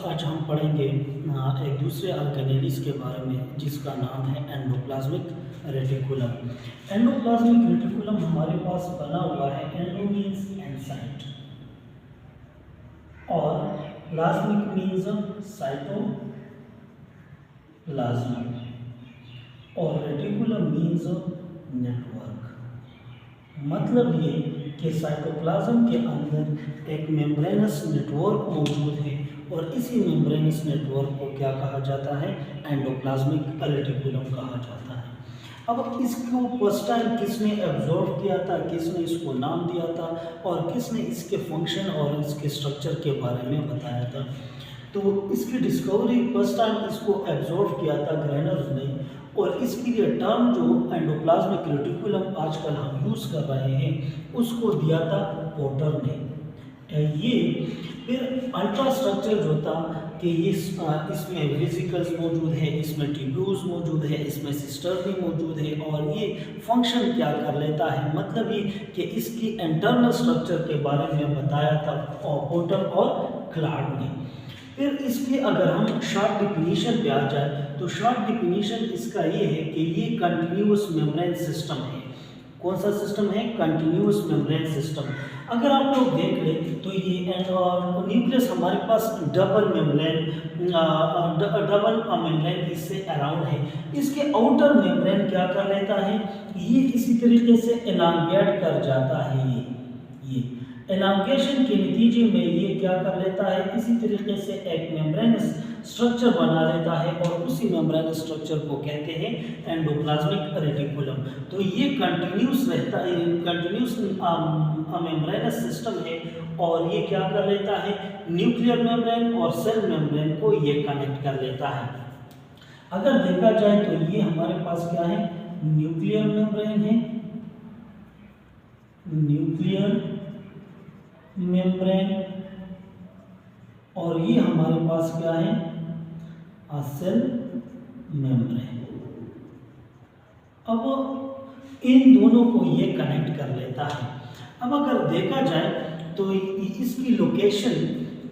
आज हम पढ़ेंगे एक दूसरे ऑर्गेनेलिस के बारे में जिसका नाम है एंडोप्लाज्मिक रेटिकुलम। एंडोप्लाज्मिक रेटिकुलम हमारे पास बना हुआ है, एंडो मीन्स इनसाइड और प्लाज्मिक मीन्स साइटोप्लाज्म और रेटिकुलम मीन्स नेटवर्क। मतलब ये कि साइटोप्लाज्म के अंदर एक मेम्ब्रेनस नेटवर्क मौजूद है और इसी मेम्ब्रेनस नेटवर्क को क्या कहा जाता है? एंडोप्लाज्मिक रेटिकुलम कहा जाता है। अब इसको फर्स्ट टाइम किसने एब्जॉर्व किया था, किसने इसको नाम दिया था और किसने इसके फंक्शन और इसके स्ट्रक्चर के बारे में बताया था? तो इसकी डिस्कवरी फर्स्ट टाइम इसको एब्जॉर्व किया था ग्रेनर्स ने और इसके लिए टर्म जो एंडोप्लाज्मिक रेटिकुलम आजकल हम यूज़ कर रहे हैं उसको दिया था पोर्टर ने। ये फिर अल्ट्रा स्ट्रक्चर जो था कि ये इसमें वेसिकल्स मौजूद है, इसमें ट्यूब्यूल्स मौजूद है, इसमें सिस्टर्नी मौजूद है और ये फंक्शन क्या कर लेता है, मतलब ये कि इसकी इंटरनल स्ट्रक्चर के बारे में बताया था पोर्टर और क्लार्क ने। फिर इसके अगर हम शॉर्ट डिफिनीशन पे आ जाए तो शॉर्ट डिफिनीशन इसका ये है कि ये कंटिन्यूअस मेम्ब्रेन सिस्टम है। कौन सा सिस्टम है? Continuous membrane system. अगर आप लोग देख लें तो ये न्यूक्लियस हमारे पास डबल मेम्ब्रेन इससे अराउंड है। इसके आउटर मेम्ब्रेन क्या कर लेता है? ये इसी तरीके से एलांगेट कर जाता है। ये एलांगेशन के नतीजे में ये क्या कर लेता है? इसी तरीके से एक मेम्ब्रेनस स्ट्रक्चर बना लेता है और उसी मेम्ब्रेनस स्ट्रक्चर को कहते हैं एंडोप्लाज्मिक रेटिकुलम। तो ये कंटिन्यूस रहता है, कंटिन्यूस मेम्ब्रेनस सिस्टम है और ये क्या कर लेता है? न्यूक्लियर मेम्ब्रेन और सेल मेम्ब्रेन को ये कनेक्ट कर लेता है। अगर देखा जाए तो ये हमारे पास क्या है? न्यूक्लियर मेम्ब्रेन है, न्यूक्लियर मेम्ब्रेन और ये हमारे पास क्या है? Cell membrane. अब इन दोनों को ये कनेक्ट कर लेता है। अब अगर देखा जाए तो इसकी लोकेशन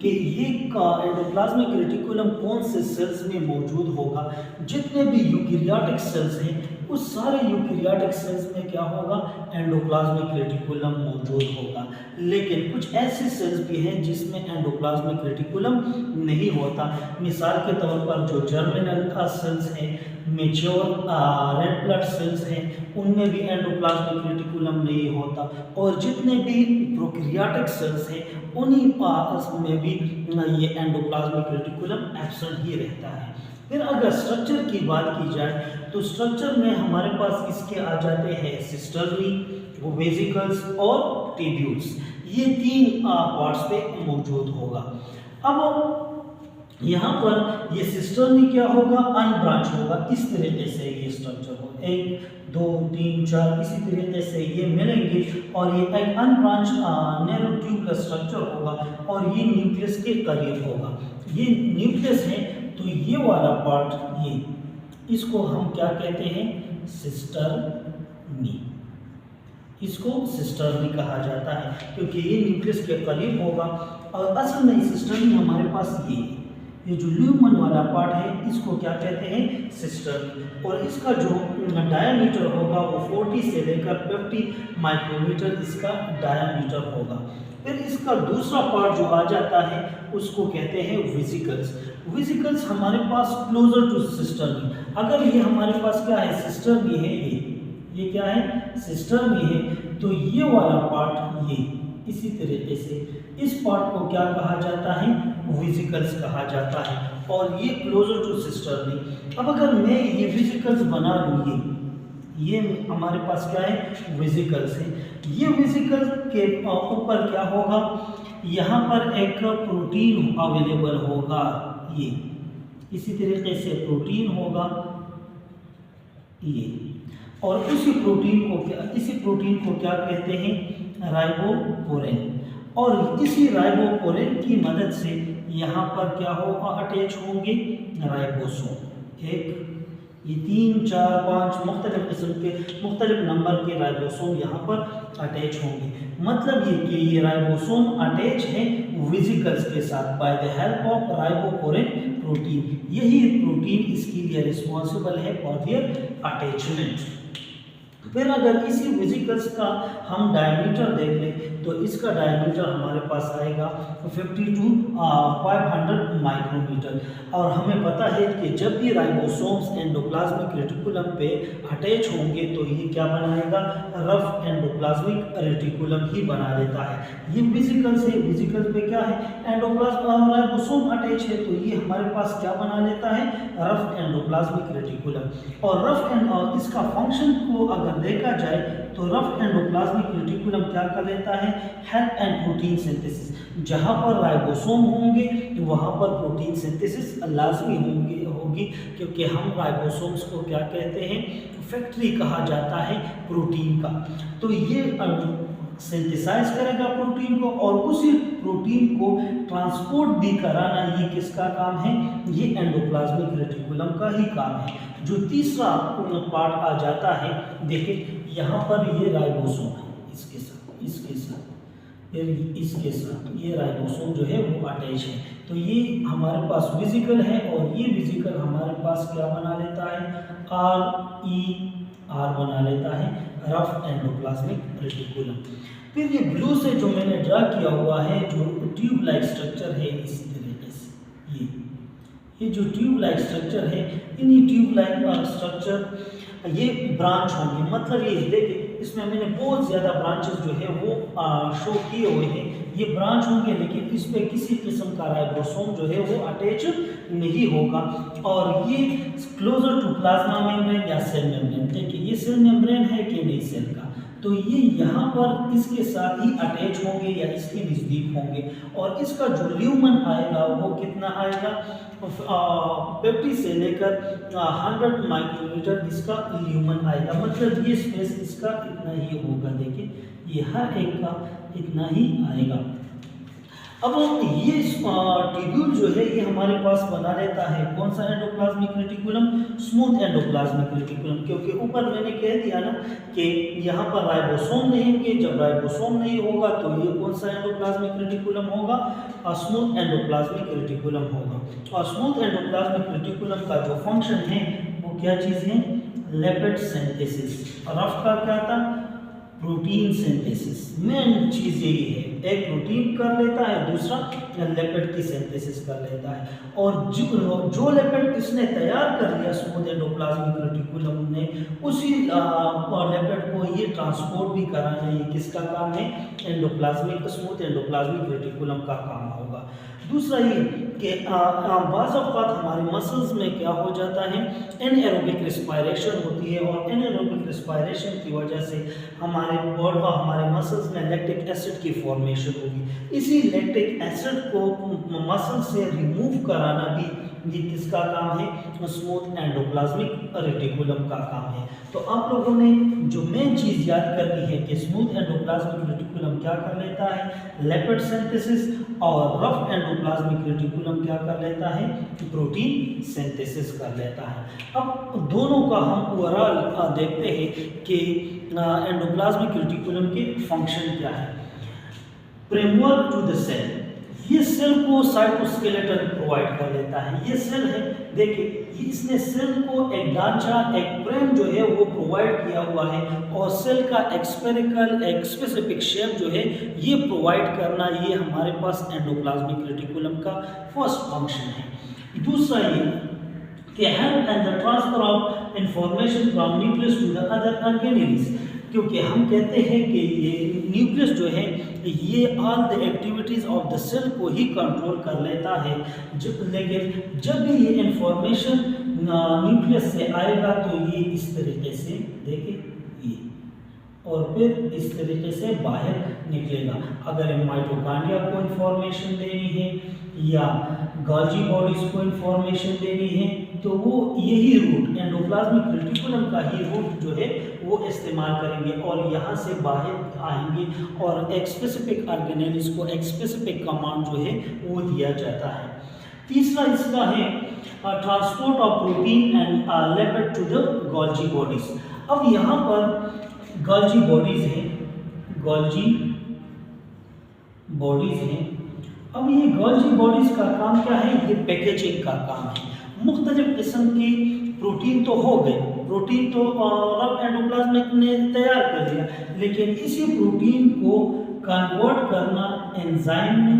कि ये एंडोप्लाज्मिक रेटिकुलम कौन से सेल्स में मौजूद होगा, जितने भी यूकेरियोटिक सेल्स हैं उस सारे यूकेरियोटिक सेल्स में क्या होगा? एंडोप्लाज्मिक रेटिकुलम मौजूद होगा। लेकिन कुछ ऐसे सेल्स भी हैं जिसमें एंडोप्लाज्मिक रेटिकुलम नहीं होता। मिसाल के तौर पर जो जर्मिनल सेल्स हैं, मेच्योर रेड ब्लड सेल्स हैं, उनमें भी एंडोप्लाज्मिक रेटिकुलम नहीं होता और जितने भी प्रोकैरियोटिक सेल्स हैं उन्हीं में भी ये एंडोप्लाज्मिक रेटिकुलम एब्सेंट ही रहता है। फिर अगर स्ट्रक्चर की बात की जाए तो स्ट्रक्चर में हमारे पास इसके आ जाते हैं सिस्टर्नी, वेसिकल्स और ट्यूब्यूल्स। ये तीन पार्ट्स पे मौजूद होगा। अब यहाँ पर ये सिस्टर्नी क्या होगा? अनब्रांच होगा। इस तरीके से ये स्ट्रक्चर होगा, 1 2 3 4 इसी तरीके से ये मिलेंगे और ये एक अनब्रांच नैरो ट्यूबुलर स्ट्रक्चर होगा और ये न्यूक्लियस के करीब होगा। ये न्यूक्लियस है तो ये वाला पार्ट, ये इसको हम क्या कहते हैं? सिस्टर्नी। इसको सिस्टर्नी कहा जाता है क्योंकि ये न्यूक्लियस के करीब होगा और असल में सिस्टर्नी हमारे पास ये जो ल्यूमन वाला पार्ट है इसको क्या कहते हैं? सिस्टर्नी। और इसका जो डायामीटर होगा वो 40 से लेकर 50 माइक्रोमीटर इसका डायामीटर होगा। फिर इसका दूसरा पार्ट जो आ जाता है उसको कहते हैं वेसिकल्स। वेसिकल्स हमारे पास क्लोजर टू सिस्टर्नी। अगर ये हमारे पास क्या है? सिस्टर्नी है, ये क्या है? सिस्टर्नी है तो ये वाला पार्ट ये इसी तरीके से इस पार्ट को क्या कहा जाता है? वेसिकल्स कहा जाता है और ये क्लोजर टू सिस्टर्नी। अब अगर मैं ये वेसिकल्स बना लूँ, ये हमारे पास क्या है? वेसिकल्स है। ये वेसिकल्स के ऊपर क्या होगा? यहाँ पर एक प्रोटीन अवेलेबल होगा, ये इसी तरीके से प्रोटीन होगा ये, और इसी प्रोटीन को क्या कहते हैं? राइबोपोरेन। और इसी राइबोपोरेन की मदद से यहाँ पर क्या होगा? अटैच होंगे राइबोसोम। ये 3 4 5 मुख्तलिफ किस्म के मुख्तलिफ नंबर के राइबोसोम यहाँ पर अटैच होंगे। मतलब ये कि ये राइबोसोम अटैच है वेसिकल्स के साथ by the help of ribophorin protein. यही प्रोटीन इसके लिए रिस्पॉन्सिबल है फॉर देयर अटैचमेंट। फिर अगर इसी वेसिकल्स का हम डायमीटर देख लें तो इसका डायमीटर हमारे पास आएगा 50 to 500 माइक्रोमीटर। और हमें पता है कि जब भी राइबोसोम्स एंडोप्लाज्मिक रेटिकुलम पे अटैच होंगे तो ये क्या बनाएगा, रफ एंडोप्लाज्मिक रेटिकुलम ही बना लेता है। ये वेसिकल्स है, वेसिकल्स पे क्या है, एंडोप्लाज्म राइबोसोम अटैच है तो ये हमारे पास क्या बना लेता है, रफ एंडोप्लाज्मिक रेटिकुलम। और रफ एंड इसका फंक्शन को अगर देखा जाए तो रफ एंडोप्लाज्मिक रेटिकुलम क्या कर लेता है, हेल्प एंड प्रोटीन सिंथेसिस। जहां पर राइबोसोम होंगे वहां पर प्रोटीन सिंथेसिस लाजमी होगी, क्योंकि हम राइबोसोम्स को क्या कहते हैं, फैक्ट्री कहा जाता है प्रोटीन का। तो ये सिंथेसाइज करेगा प्रोटीन को और उसी प्रोटीन को ट्रांसपोर्ट भी कराना ये किसका काम है, ये एंडोप्लाज्मिक रेटिकुलम का ही काम है। जो तीसरा पार्ट आ जाता है, देखिए यहाँ पर ये राइबोसोम है, इसके साथ इसके साथ ये राइबोसोम जो है वो अटैच है। तो ये हमारे पास वेसिकल है और ये वेसिकल हमारे पास क्या बना लेता है, आर बना लेता है, रफ एंडोप्लाज्मिक रेटिकुलम। फिर ये ब्लू से जो मैंने ड्रा किया हुआ है जो ट्यूब लाइक स्ट्रक्चर है, इस तरीके से ये जो ट्यूब लाइक स्ट्रक्चर है, इन्हीं ट्यूब लाइक स्ट्रक्चर ये ब्रांच होंगे। मतलब ये देखिए इसमें मैंने बहुत ज़्यादा ब्रांचेस जो है वो शो किए हुए हैं, ये ब्रांच होंगे लेकिन इस पे किसी किस्म का राइबोसोम जो है वो अटैच नहीं होगा। और ये क्लोजर टू प्लाज्मा मेम्ब्रेन या सेल मेम्ब्रेन, देखिए ये सेल मेम्ब्रेन है कि नहीं सेल का, तो ये यहाँ पर इसके साथ ही अटैच होंगे या इसके नज़दीक होंगे। और इसका जो ल्यूमन आएगा वो कितना आएगा, 50 से लेकर 100 माइक्रोमीटर इसका ल्यूमन आएगा। मतलब ये स्पेस इसका इतना ही होगा, देखिए ये हर एक का इतना ही आएगा। अब ये ट्यूब्यूल जो है ये हमारे पास बना लेता है कौन सा endoplasmic reticulum, smooth endoplasmic reticulum, क्योंकि ऊपर मैंने कह दिया ना कि यहाँ पर राइबोसोम नहीं होंगे। जब राइबोसोम नहीं होगा तो ये कौन सा एंडोप्लाज्मिक रेटिकुलम होगा, स्मूथ एंडोप्लाज्मिक रेटिकुलम होगा। और स्मूथ एंडोप्लाज्मिक रेटिकुलम का जो फंक्शन है वो क्या चीज़ है, लिपिड सिंथेसिस। रफ का क्या था, प्रोटीन सिंथेसिस। मेन चीज़ यही है, एक प्रोटीन कर लेता है, दूसरा लिपिड की सिंथेसिस कर लेता है। और जो लिपिड इसने तैयार कर लिया स्मूथ एंडोप्लाज्मिक रेटिकुलम ने, उसी लिपिड को ये ट्रांसपोर्ट भी कराना ये किसका काम है, एंडोप्लाज्मिक स्मूथ एंडोप्लाज्मिक रेटिकुलम का काम होगा। दूसरा ये कि बाज़ औक़ात हमारे मसल्स में क्या हो जाता है, एनएरोबिक रिस्पायरेशन होती है और एनएरोबिक रिस्पायरेशन की वजह से हमारे मसल्स में लैक्टिक एसिड की फॉर्मेशन होगी। इसी लैक्टिक एसिड को मसल से रिमूव कराना भी ये किसका काम है, स्मूथ एंडोप्लाज्मिक रेटिकुलम का काम है। तो आप लोगों ने जो मेन चीज़ याद करनी है कि स्मूथ एंडोप्लाज्मिक रेटिकुलम क्या कर लेता है, लिपिड सिंथेसिस, और रफ एंडोप्लाज्मिक रेटिकुलम क्या कर लेता है, प्रोटीन सिंथेसिस कर लेता है। अब दोनों का हम ओवरऑल देखते हैं कि एंडोप्लाज्मिक रेटिकुलम के फंक्शन क्या है। फ्रेमवर्क टू द सेल, ये सेल को साइटोस्केलेटन प्रोवाइड कर लेता है। ये सेल है, देखिए इसने सेल को एक ढांचा, एक फ्रेम जो है वो प्रोवाइड किया हुआ है और सेल का एक स्फेरिकल एक स्पेसिफिक शेप जो है ये प्रोवाइड करना, ये हमारे पास एंडोप्लाज्मिक रेटिकुलम का फर्स्ट फंक्शन है। दूसरा ये कि help and the transfer of information from nucleus to the other organelles, क्योंकि हम कहते हैं कि ये न्यूक्लियस जो है ये all the activities of the cell को ही कंट्रोल कर लेता है। लेकिन जब भी ये इंफॉर्मेशन न्यूक्लियस से आएगा तो ये इस तरीके से देखिए ये, और फिर इस तरीके से बाहर निकलेगा। अगर माइटोकॉन्ड्रिया को इंफॉर्मेशन देनी है या गोल्जी बॉडीज को इंफॉर्मेशन देनी है तो वो यही रूट एंडोप्लाज्मिक रेटिकुलम का ही रूट जो है वो इस्तेमाल करेंगे और यहाँ से बाहर आएंगे और एक स्पेसिफिक ऑर्गेनेल को एक स्पेसिफिक कमांड जो है वो दिया जाता है। तीसरा इसका है transport of protein and lipid to the Golgi bodies. अब यहाँ पर गोल्जी बॉडीज हैं, गोल्जी बॉडीज हैं। अब ये गोल्जी बॉडीज का काम क्या है? ये पैकेजिंग का काम है। मुख्तलिफ किस्म की प्रोटीन तो हो गए, प्रोटीन तो रब एंडोप्लाज्मिक ने तैयार कर लिया, लेकिन इसी प्रोटीन को कन्वर्ट करना एंजाइम में,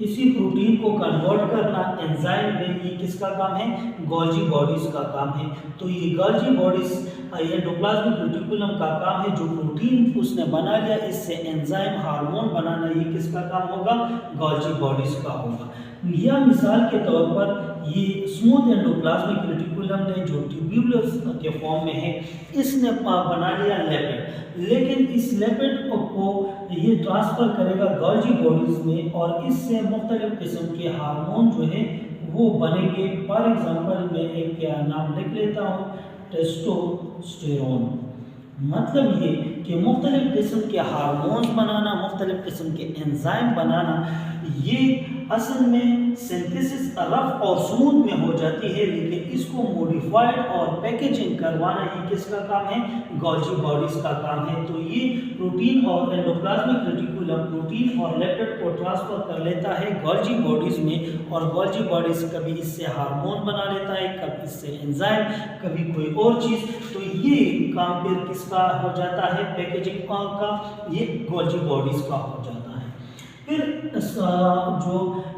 इसी प्रोटीन को कन्वर्ट करना एंजाइम में, ये किसका काम है? गोल्जी बॉडीज का काम है। तो ये गोल्जी बॉडीज एंडोप्लाज्मिक रेटिकुलम का काम है। जो प्रोटीन उसने बना लिया, इससे एंजाइम हार्मोन बनाना, ये किसका काम होगा? गोल्जी बॉडीज का होगा। या मिसाल के तौर पर ये स्मूथ एंडोप्लाज्मिक रेटिकुलम ने जो ट्यूब्यूल्स के फॉर्म में है, इसने बना लिया लिपिड, लेकिन इस लिपिड को ये ट्रांसफर करेगा गोल्जी बॉडीज में और इससे मुख्तलिफ किस्म के हार्मोन जो है वो बनेंगे। फॉर एग्जांपल मैं एक क्या नाम लिख लेता हूँ, टेस्टोस्टेरोन। मतलब ये कि मुख्तलिफ किस्म के हार्मोन्स बनाना, मुख्तलिफ किस्म के एंजाइम बनाना, ये असल में सिंथेसिस रफ और स्मूथ में हो जाती है, लेकिन इसको मॉडिफाइड और पैकेजिंग करवाना ये किसका काम है? गोल्जी बॉडीज का काम है। तो ये प्रोटीन और एंडोप्लाज्मिक रेटिकुलम प्रोटीन और लिपिड को ट्रांसफर कर लेता है गोल्जी बॉडीज में, और गोल्जी बॉडीज कभी इससे हार्मोन बना लेता है, कभी इससे एंजाइम, कभी कोई और चीज़। तो ये काम फिर किसका हो जाता है? पैकेजिंग का, ये गोल्जी बॉडीज का हो जाता है। फिर जो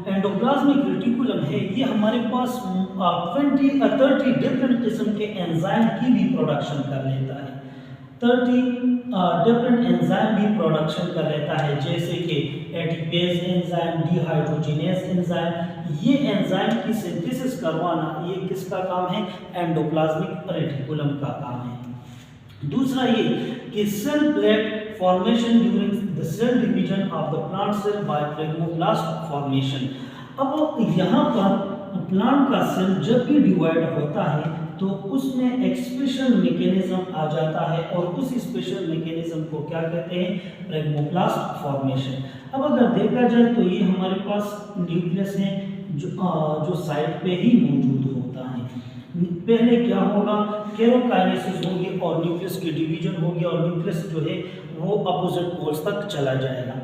एंडोप्लाज्मिक रेटिकुलम है, ये हमारे पास 30 डिफरेंट किस्म के एंजाइम की भी प्रोडक्शन कर लेता है। 30 डिफरेंट एंजाइम भी प्रोडक्शन कर लेता है, जैसे कि एटीपेज एंजाइम, डिहाइड्रोजिनेज एंजाइम। ये एंजाइम की सिंथेसिस करवाना, ये किसका काम है? एंडोप्लाज्मिक रेटिकुलम का काम है। दूसरा ये कि cell plate formation during the cell division of the plant cell by phragmoplast formation. अब यहाँ पर प्लांट का सेल जब भी डिवाइड होता है तो उसमें एक स्पेशल मैकेनिज्म आ जाता है, और उस स्पेशल मैकेनिज्म को क्या कहते हैं? फ्लेग्मोप्लास्ट फॉर्मेशन। अब अगर देखा जाए तो ये हमारे पास न्यूक्लियस है जो साइड पे ही मौजूद होता है। पहले क्या होगा? केरोकाइनेसिस होगी और न्यूक्लियस की डिवीजन होगी, और न्यूक्लियस जो है वो अपोजिट पोल्स तक चला जाएगा।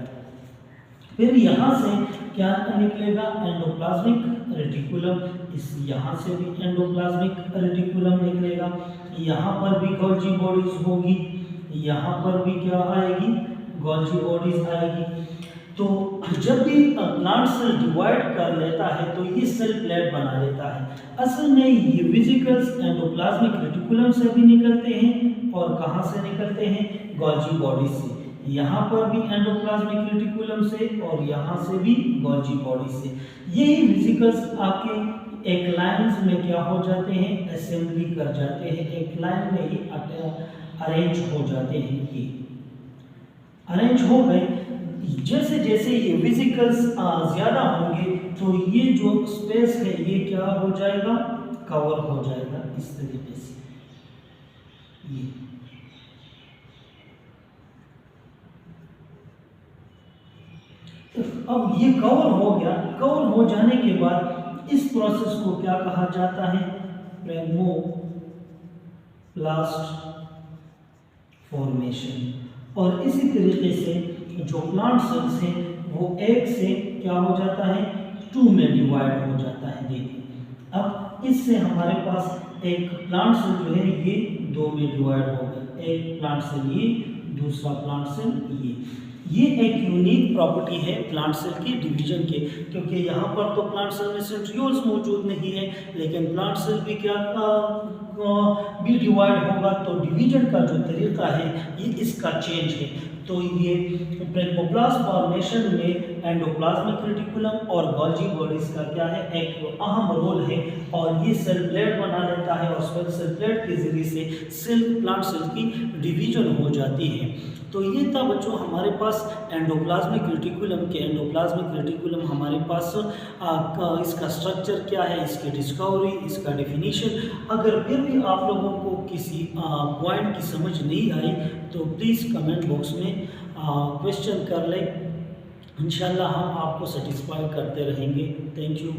फिर यहाँ से क्या निकलेगा? Endoplasmic reticulum. इस यहाँ से भी एंडोप्लाज्मिक रेटिकुलम निकलेगा। यहाँ पर भी गोल्जी बॉडीज होगी, यहाँ पर भी क्या आएगी? गोल्जी बॉडीज आएगी। तो जब भी प्लांट सेल डिवाइड कर लेता है तो ये सेल प्लेट बना लेता है। असल में ये वेसिकल्स एंडोप्लाज्मिक रेटिकुलम से भी निकलते हैं, और कहाँ से निकलते हैं? गोल्जी बॉडी से। यहाँ पर भी एंडोप्लाज्मिक रेटिकुलम से, और यहाँ से भी गोल्जी बॉडी से। यही वेसिकल्स आके एक लाइन में क्या हो जाते हैं? असेंबली कर जाते हैं, एक लाइन में ही अरेंज हो जाते हैं। ये अरेंज हो गए। जैसे जैसे ये वेसिकल्स ज़्यादा होंगे तो ये जो स्पेस है ये क्या हो जाएगा? कवर हो जाएगा इस तरीके से। ये अब ये कवर हो गया। कवर हो जाने के बाद इस प्रोसेस को क्या कहा जाता है? फ्लेग्मोप्लास्ट फॉर्मेशन। और इसी तरीके से जो प्लांट सेल्स हैं वो एक से क्या हो जाता है? 2 में डिवाइड हो जाता है। देखिए अब इससे हमारे पास एक प्लांट सेल जो है ये 2 में डिवाइड हो गया। एक प्लांट सेल ये, दूसरा प्लांट सेल ये एक यूनिक प्रॉपर्टी है प्लांट सेल की डिवीजन के, क्योंकि यहाँ पर तो प्लांट सेल में सेंट्रियोल्स मौजूद नहीं है, लेकिन प्लांट सेल भी क्या भी डिवाइड होगा तो डिवीजन का जो तरीका है ये इसका चेंज है। तो ये फ्लेग्मोप्लास्ट फॉर्मेशन में एंडोप्लाज्मिक रेटिकुलम और गोल्जी बॉडीज का क्या है? एक अहम रोल है, और ये सेल प्लेट बना लेता है, और सेल प्लेट के जरिए से सेल प्लांट सेल की डिवीजन हो जाती है। तो ये था बच्चों हमारे पास एंडोप्लाज्मिक रेटिकुलम हमारे पास इसका स्ट्रक्चर क्या है, इसकी डिस्कवरी, इसका डेफिनेशन। अगर फिर भी आप लोगों को किसी पॉइंट की समझ नहीं आई तो प्लीज़ कमेंट बॉक्स में क्वेश्चन कर लें। इंशाल्लाह हम आपको सेटिस्फाई करते रहेंगे। Thank you.